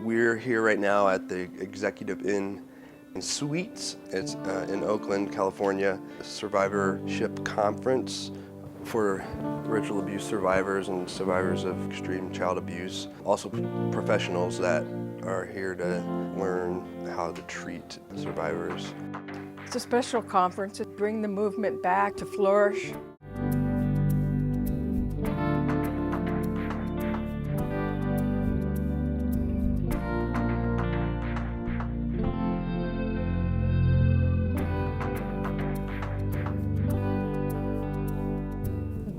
We're here right now at the Executive Inn and Suites. It's in Oakland, California. Survivorship Conference for ritual abuse survivors and survivors of extreme child abuse. Also professionals that are here to learn how to treat survivors. It's a special conference to bring the movement back to flourish.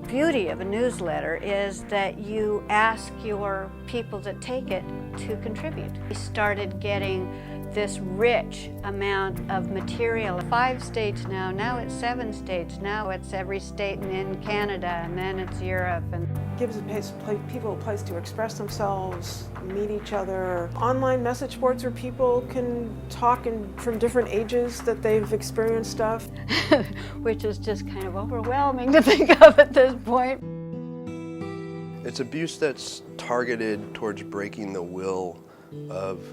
The beauty of a newsletter is that you ask your people that take it to contribute. We started getting this rich amount of material. 5 states now it's 7 states, now it's every state in Canada, and then it's Europe. And gives people a place to express themselves, meet each other. Online message boards where people can talk from different ages that they've experienced stuff. which is just kind of overwhelming to think of at this point. It's abuse that's targeted towards breaking the will of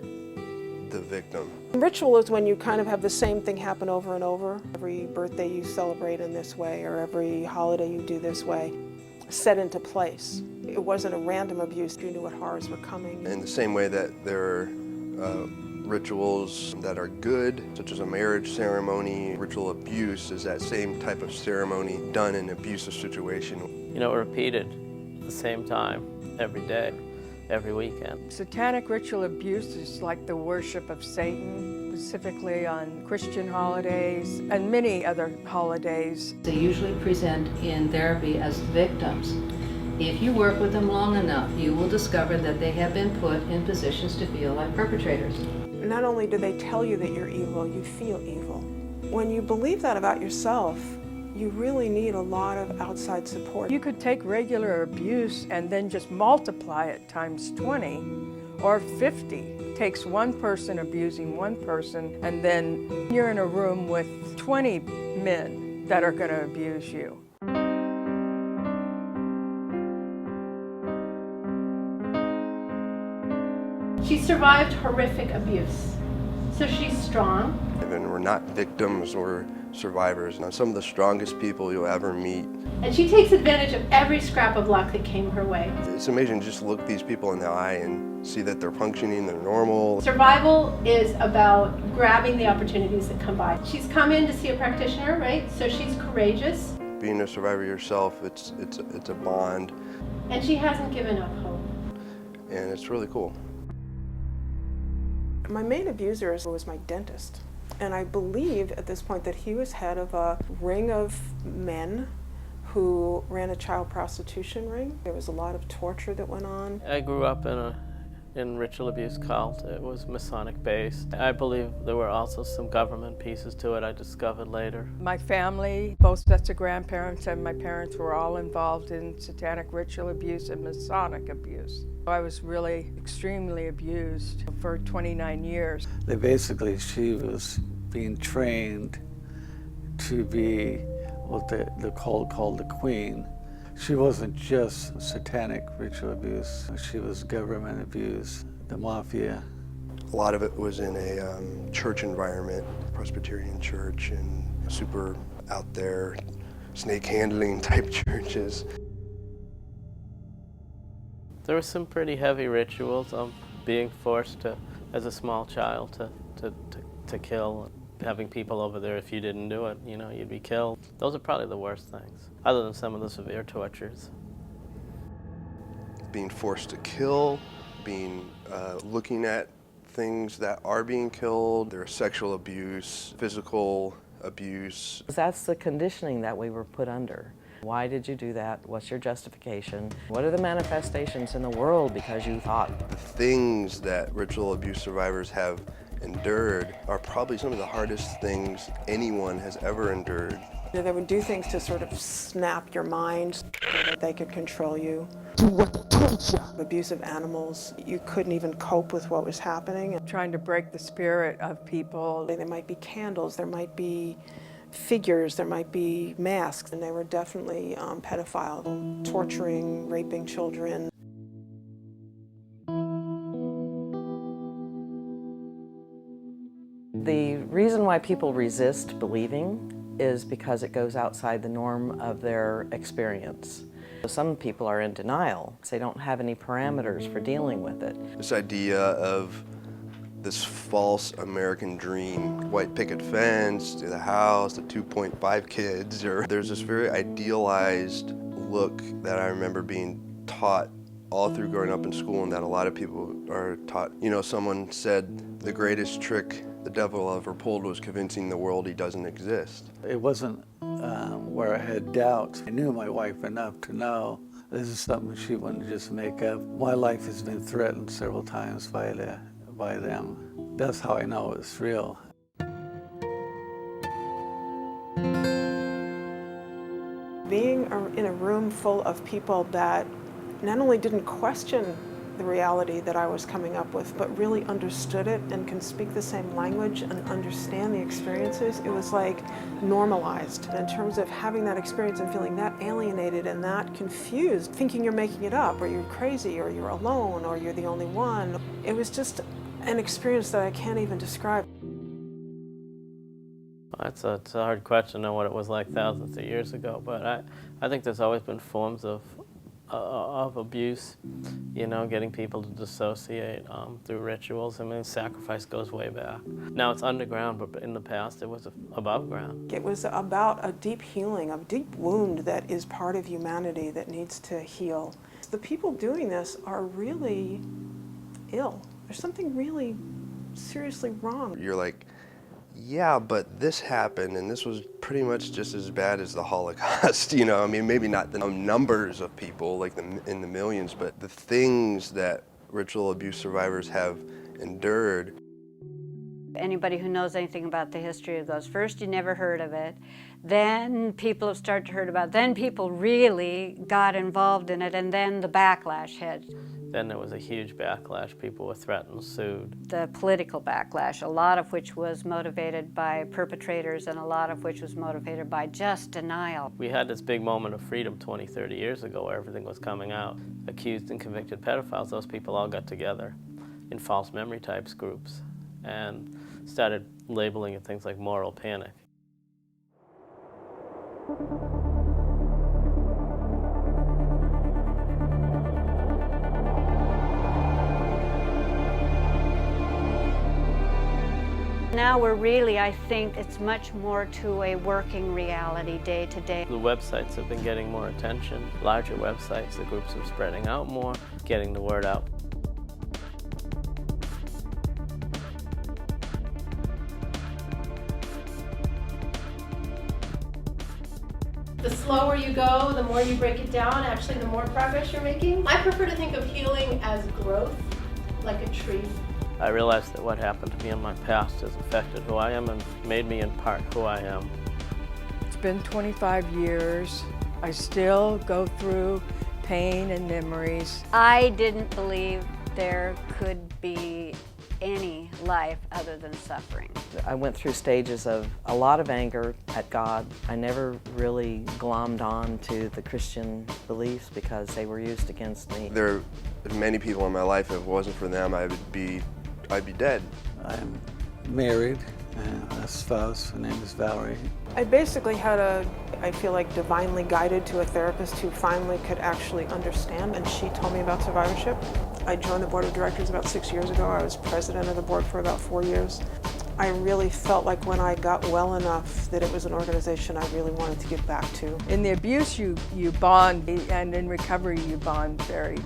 the victim. Ritual is when you kind of have the same thing happen over and over. Every birthday you celebrate in this way, or every holiday you do this way, set into place. It wasn't a random abuse. You knew what horrors were coming. In the same way that there are rituals that are good, such as a marriage ceremony, ritual abuse is that same type of ceremony done in an abusive situation. You know, repeated at the same time, every day, every weekend. Satanic ritual abuse is like the worship of Satan, specifically on Christian holidays and many other holidays. They usually present in therapy as victims. If you work with them long enough, you will discover that they have been put in positions to feel like perpetrators. Not only do they tell you that you're evil, you feel evil. When you believe that about yourself, you really need a lot of outside support. You could take regular abuse and then just multiply it times 20 or 50. It takes one person abusing one person, and then you're in a room with 20 men that are going to abuse you. She survived horrific abuse, so she's strong. And we're not victims, we're survivors. Now, some of the strongest people you'll ever meet. And she takes advantage of every scrap of luck that came her way. It's amazing to just look these people in the eye and see that they're functioning, they're normal. Survival is about grabbing the opportunities that come by. She's come in to see a practitioner, right? So she's courageous. Being a survivor yourself, it's a bond. And she hasn't given up hope. And it's really cool. My main abuser was my dentist. And I believe at this point that he was head of a ring of men who ran a child prostitution ring. There was a lot of torture that went on. I grew up in ritual abuse cult. It was Masonic based. I believe there were also some government pieces to it I discovered later. My family, both sets of grandparents and my parents were all involved in satanic ritual abuse and Masonic abuse. I was really extremely abused for 29 years. She was being trained to be what the cult called the queen. She wasn't just satanic ritual abuse, she was government abuse, the mafia. A lot of it was in a church environment, Presbyterian church, and super out there, snake handling type churches. There were some pretty heavy rituals of being forced to, as a small child, to kill. Having people over there, if you didn't do it, you know, you'd be killed. Those are probably the worst things, other than some of the severe tortures. Being forced to kill, looking at things that are being killed, there's sexual abuse, physical abuse. That's the conditioning that we were put under. Why did you do that? What's your justification? What are the manifestations in the world because you thought? The things that ritual abuse survivors have endured are probably some of the hardest things anyone has ever endured. They would do things to sort of snap your mind so that they could control you. Abusive animals, you couldn't even cope with what was happening. Trying to break the spirit of people. There might be candles, there might be figures, there might be masks, and they were definitely pedophile, torturing, raping children. The reason why people resist believing is because it goes outside the norm of their experience. Some people are in denial. They don't have any parameters for dealing with it. This idea of this false American dream, white picket fence, the house, the 2.5 kids, or there's this very idealized look that I remember being taught all through growing up in school, and that a lot of people are taught. You know, someone said the greatest trick the devil ever pulled was convincing the world he doesn't exist. It wasn't where I had doubts. I knew my wife enough to know this is something she wouldn't just make up. My life has been threatened several times by them. That's how I know it's real. Being in a room full of people that not only didn't question the reality that I was coming up with, but really understood it and can speak the same language and understand the experiences, it was like normalized in terms of having that experience and feeling that alienated and that confused, thinking you're making it up or you're crazy or you're alone or you're the only one. It was just an experience that I can't even describe. It's a hard question to know what it was like thousands of years ago, but I think there's always been forms of abuse, you know, getting people to dissociate through rituals. I mean, sacrifice goes way back. Now it's underground, but in the past it was above ground. It was about a deep healing, a deep wound that is part of humanity that needs to heal. The people doing this are really ill. There's something really seriously wrong. You're like, yeah, but this happened, and this was pretty much just as bad as the Holocaust, you know? I mean, maybe not the numbers of people, like in the millions, but the things that ritual abuse survivors have endured. Anybody who knows anything about the history of those, first you never heard of it, then people have started to heard about it, then people really got involved in it, and then the backlash hit. Then there was a huge backlash. People were threatened, sued. The political backlash, a lot of which was motivated by perpetrators and a lot of which was motivated by just denial. We had this big moment of freedom 20, 30 years ago where everything was coming out. Accused and convicted pedophiles, those people all got together in false memory types groups and started labeling it things like moral panic. Now we're really, I think, it's much more to a working reality day to day. The websites have been getting more attention, larger websites, the groups are spreading out more, getting the word out. The slower you go, the more you break it down, actually the more progress you're making. I prefer to think of healing as growth, like a tree. I realized that what happened to me in my past has affected who I am and made me in part who I am. It's been 25 years. I still go through pain and memories. I didn't believe there could be any life other than suffering. I went through stages of a lot of anger at God. I never really glommed on to the Christian beliefs because they were used against me. There are many people in my life, if it wasn't for them, I'd be dead. I'm married, a spouse, her name is Valerie. I basically had I feel like divinely guided to a therapist who finally could actually understand, and she told me about survivorship. I joined the board of directors about 6 years ago. I was president of the board for about 4 years. I really felt like when I got well enough that it was an organization I really wanted to give back to. In the abuse, you bond, and in recovery, you bond very,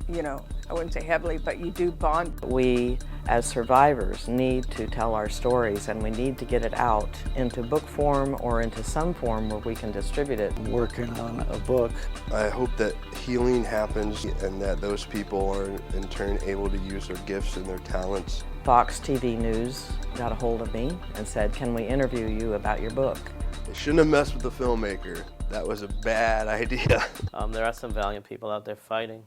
you know, I wouldn't say heavily, but you do bond. We, as survivors, need to tell our stories, and we need to get it out into book form or into some form where we can distribute it. I'm working on a book. I hope that healing happens and that those people are in turn able to use their gifts and their talents. Fox TV News got a hold of me and said, "Can we interview you about your book?" They shouldn't have messed with the filmmaker. That was a bad idea. There are some valiant people out there fighting.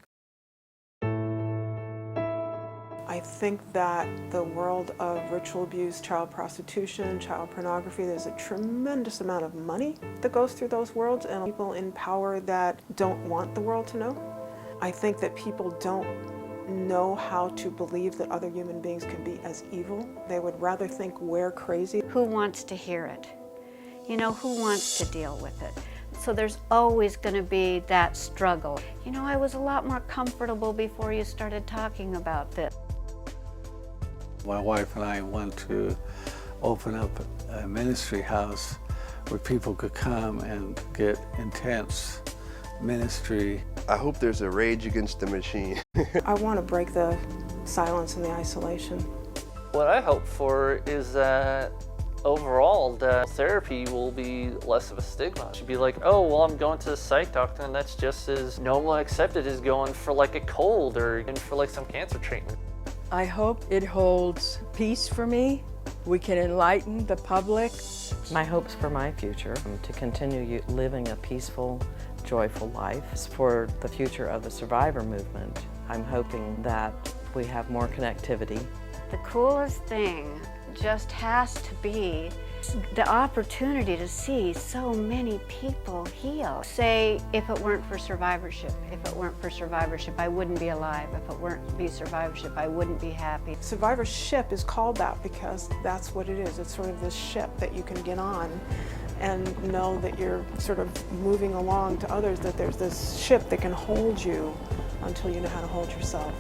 I think that the world of ritual abuse, child prostitution, child pornography, there's a tremendous amount of money that goes through those worlds and people in power that don't want the world to know. I think that people don't know how to believe that other human beings can be as evil. They would rather think we're crazy. Who wants to hear it? You know, who wants to deal with it? So there's always going to be that struggle. You know, I was a lot more comfortable before you started talking about this. My wife and I want to open up a ministry house where people could come and get intense ministry. I hope there's a rage against the machine. I want to break the silence and the isolation. What I hope for is that overall the therapy will be less of a stigma. It should be like, oh, well, I'm going to the psych doctor and that's just as normal and accepted as going for like a cold or even for like some cancer treatment. I hope it holds peace for me. We can enlighten the public. My hopes for my future to continue living a peaceful, joyful life. For the future of the survivor movement, I'm hoping that we have more connectivity. The coolest thing just has to be the opportunity to see so many people heal. Say, if it weren't for survivorship, I wouldn't be alive. If it weren't for survivorship, I wouldn't be happy. Survivorship is called that because that's what it is. It's sort of this ship that you can get on and know that you're sort of moving along to others, that there's this ship that can hold you until you know how to hold yourself.